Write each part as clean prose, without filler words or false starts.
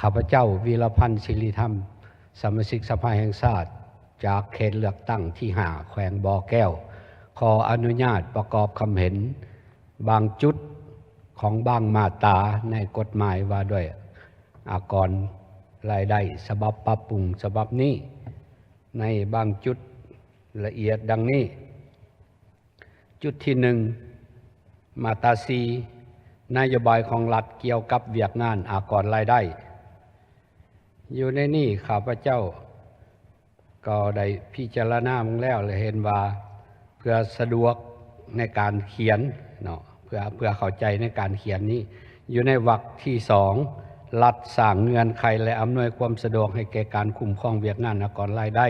ข้าพเจ้าวีรพันธ์ศิริธรรมสมาชิกสภาแห่งชาติจากเขตเลือกตั้งที่5แขวงบ่อแก้วขออนุญาตประกอบคำเห็นบางจุดของบางมาตราในกฎหมายว่าด้วยอากรรายได้ฉบับปรับปรุงฉบับนี้ในบางจุดละเอียดดังนี้จุดที่1มาตรา4นโยบายของรัฐเกี่ยวกับเวียกงานอากรรายได้อยู่ในนี้ข้าพเจ้าก็ได้พิจารณามาแล้วเลยเห็นว่าเพื่อสะดวกในการเขียนเนาะเพื่อเข้าใจในการเขียนนี้อยู่ในวรรคที่2รัฐสร้างเงื่อนไขและอำนวยความสะดวกให้แก่การคุ้มครองเวียกงานอากรรายได้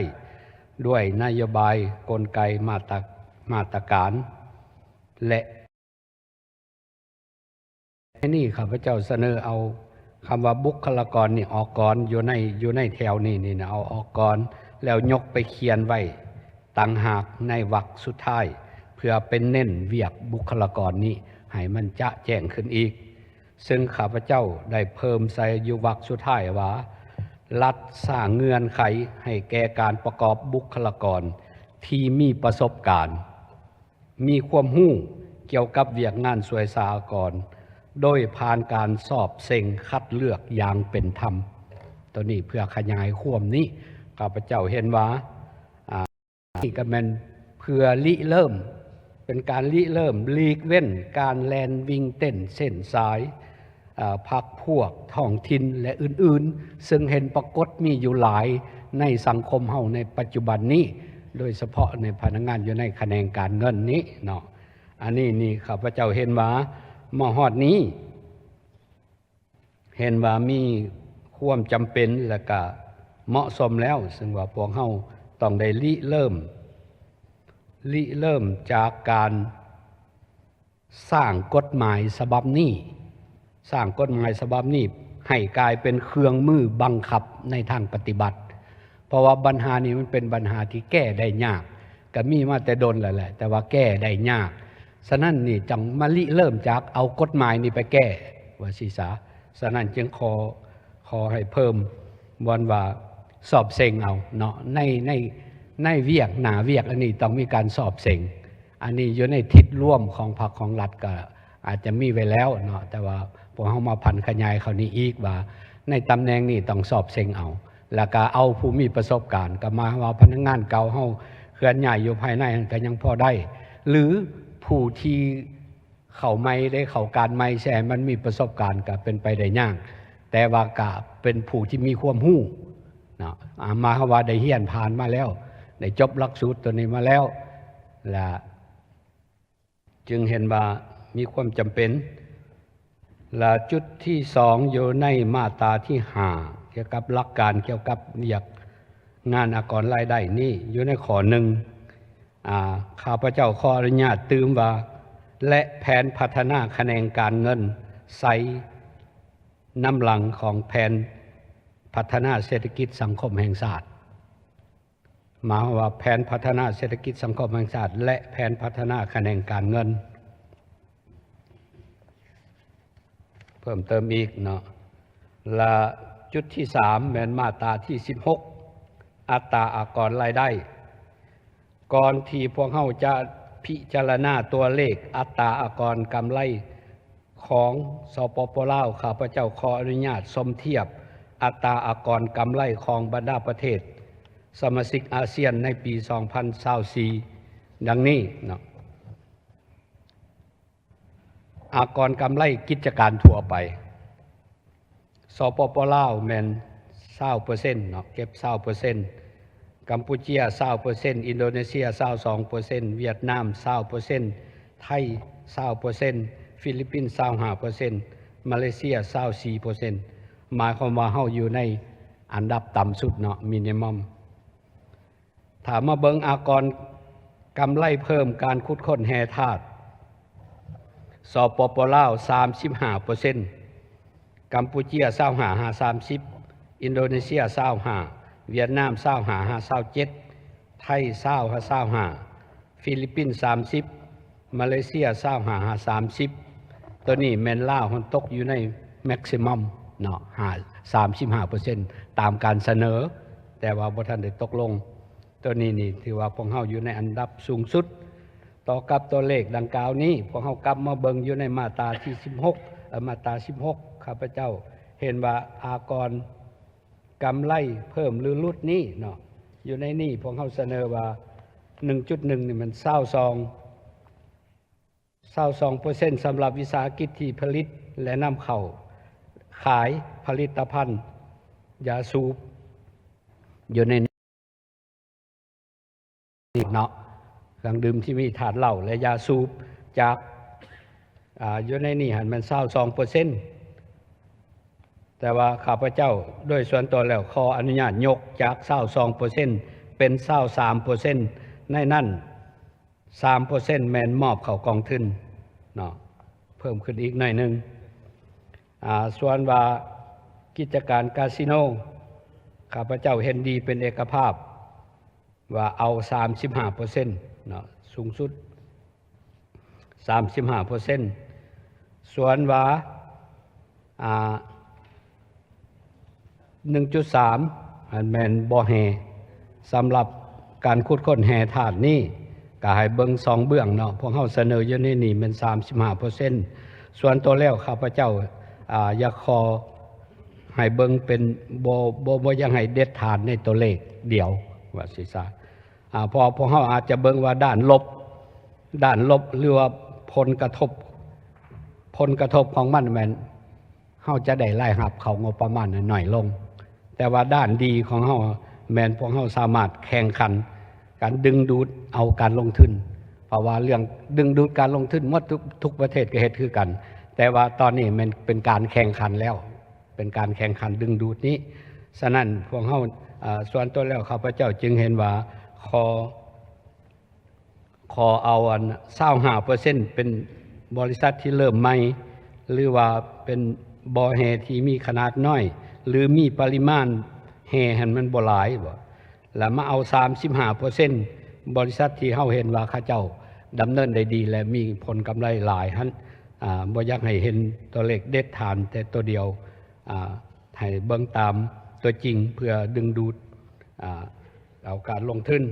ด้วยนโยบายกลไกมาตรการและนี่ข้าพเจ้าเสนอเอาคำว่าบุคลากรนี่ออกก่อนอยู่ในแถวนี้นะเอาออกก่อนแล้วยกไปเขียนไว้ต่างหากในวรรคสุดท้ายเพื่อเป็นเน้นเวียกบุคลากรนี้ให้มันจะแจ้งขึ้นอีกซึ่งข้าพเจ้าได้เพิ่มใส่อยู่วรรคสุดท้ายว่ารัฐสร้างเงื่อนไขให้แก่การประกอบบุคลากรที่มีประสบการณ์มีความรู้เกี่ยวกับเวียกงานสวยสากรโดยผ่านการสอบเซ็งคัดเลือกอย่างเป็นธรรมตัวนี้เพื่อขยายความนี้ข้าพเจ้าเห็นว่านี่ก็เป็นเพื่อริเริ่มเป็นการริเริ่มลีกเว้นการแลนวิ่งเต้นเส้นสายพักพวกท้องถิ่นและอื่นๆซึ่งเห็นปรากฏมีอยู่หลายในสังคมเฮาในปัจจุบันนี้โดยเฉพาะในพนักงานอยู่ในแขนงการเงินนี้เนาะอันนี้นี่ข้าพเจ้าเห็นว่ามหอดนี้เห็นว่ามีความจำเป็นและก็เหมาะสมแล้วซึ่งว่าพวกเฮาต้องได้ริเริ่มจากการสร้างกฎหมายฉบับนี้สร้างกฎหมายฉบับนี้ให้กลายเป็นเครื่องมือบังคับในทางปฏิบัติเพราะว่าปัญหานี้มันเป็นปัญหาที่แก้ได้ยากก็มีมาแต่ดนแล้วแหละแต่ว่าแก้ได้ยากฉะนั้นนี่จังมาริเริ่มจากเอากฎหมายนี้ไปแก้ว่าศีษาฉะนั้นจึงขอให้เพิ่มวันว่าสอบเซ็งเอาเนาะในเวียกหนาเวียกอันนี้ต้องมีการสอบเซ็งอันนี้อยู่ในทิศร่วมของพรรคของรัฐก็อาจจะมีไว้แล้วเนาะแต่ว่าพวกเฮามาพันขยายเขานี้อีกว่าในตำแหน่งนี้ต้องสอบเซ็งเอาแล้วก็เอาผู้มีประสบการณ์ก็มาว่าพนักงานเก่าเฮาเคลื่อนย้ายอยู่ภายในก็ยังพอได้หรือผู้ที่เข้าไม่ได้เข้าการไม่แช่มันมีประสบการณ์ก็เป็นไปได้ยากแต่ว่าก็เป็นผู้ที่มีความรู้เนาะมาว่าได้เรียนผ่านมาแล้วได้จบหลักสูตรตัวนี้มาแล้วและจึงเห็นว่ามีความจำเป็นและจุดที่2อยู่ในมาตราที่5เกี่ยวกับหลักการเกี่ยวกับเวียกงานอากรรายได้นี่อยู่ในข้อ1ข้าพเจ้าขออนุญาตเติมว่าและแผนพัฒนาแขนงการเงินใส่น้ำหลังของแผนพัฒนาเศรษฐกิจสังคมแห่งชาติหมายว่าแผนพัฒนาเศรษฐกิจสังคมแห่งชาติและแผนพัฒนาแขนงการเงินเพิ่มเติมอีกเนาะและจุดที่3แม่นมาตราที่16อัตราอากรรายได้ก่อนที่พวกเฮาจะพิจารณาตัวเลขอัตราอากรกำไรของสปป.ลาวข้าพเจ้าขออนุญาตสมเทียบอัตราอากรกำไรของบรรดาประเทศสมาชิกอาเซียนในปี2024ดังนี้เนาะอากรกำไรกิจการทั่วไปสปป.ลาวแม่น 20% เนาะเก็บ 20%กัมพูชี20%อินโดนีเซีย22%เวียดนาม20%ไทย20%ฟิลิปปินส์25%มาเลเซีย24%หมายความว่าเฮาอยู่ในอันดับต่ำสุดเนาะมินิมัมถ้ามาเบิ่งอากรกำไรเพิ่มการขุดค้นแร่ธาตุสปป.ลาว 35%กัมพูชี25-30%อินโดนีเซีย25%เวียดนาม25-27%ไทย25-25%ฟิลิปปินส์30%มาเลเซีย25-30%ตัวนี้แม่นลาวมันตกอยู่ในแม็กซิมัม เนาะ35%ตามการเสนอแต่ว่าบ่ทันได้ตกลงตัวนี้นี่ถือว่าพวกเฮาอยู่ในอันดับสูงสุดต่อกับตัวเลขดังกล่าวนี้พวกเฮากลับมาเบิ่งอยู่ในมาตราที่16มาตรา16ข้าพเจ้าเห็นว่าอากรกำไรเพิ่มหรือลดนี้เนาะอยู่ในนี้พวกเฮาเสนอว่า 1.1 นี่มัน22% สำหรับวิสาหกิจที่ผลิตและนำเข้าขายผลิตภัณฑ์ยาสูบอยู่ในนี้เนาะเครื่องดื่มที่มีถาดเหล้าและยาสูบจากอยู่ในนี้หันมัน22%แต่ว่าข้าพเจ้าโดยส่วนตัวแล้วขออนุญาตยกจาก22%เป็น23%ในนั้น3% แม่นมอบเข้ากองทุนเนาะเพิ่มขึ้นอีกหน่อยนึงส่วนว่ากิจการคาสิโนข้าพเจ้าเห็นดีเป็นเอกภาพว่าเอา 35% เนาะสูงสุด 35% ส่วนว่า1.3 อันแม่นบ่แห่สำหรับการขุดค้นแห่ธาตุนี้ก็ให้เบิ่ง2เบื้องเนาะพวกเฮาเสนออยู่ในนี้มัน 35% ส่วนตัวแล้วข้าพเจ้าอยากขอให้เบิ่งเป็นบ่ยังให้เด็ดขาดในตัวเลขเดียวว่าสิซะพวกเฮาอาจจะเบิ่งว่าด้านลบหรือว่าผลกระทบของมันแม่นเฮาจะได้รายรับเข้างบประมาณน้อยลงแต่ว่าด้านดีของเฮาแม่นพวกเฮาสามารถแข่งขันการดึงดูดเอาการลงทุนเพราะว่าเรื่องดึงดูดการลงทุนหมดทุกประเทศก็เฮ็ดคือกันแต่ว่าตอนนี้มันเป็นการแข่งขันแล้วเป็นการแข่งขันดึงดูดนี้ฉะนั้นพวกเฮาส่วนตัวแล้วข้าพเจ้าจึงเห็นว่าขอเอา25% เป็นบริษัทที่เริ่มใหม่หรือว่าเป็นบ่อแห่ที่มีขนาดน้อยหรือมีปริมาณแห่ให้มันบ่หลายบ่แล้วมาเอา 35% บริษัทที่เฮาเห็นว่าเขาเจ้าดำเนินได้ดีและมีผลกำไรหลายหั่นบ่อยากให้เห็นตัวเลขเด็ดฐานแต่ตัวเดียวให้เบิ่งตามตัวจริงเพื่อดึงดูดเอาการลงทุน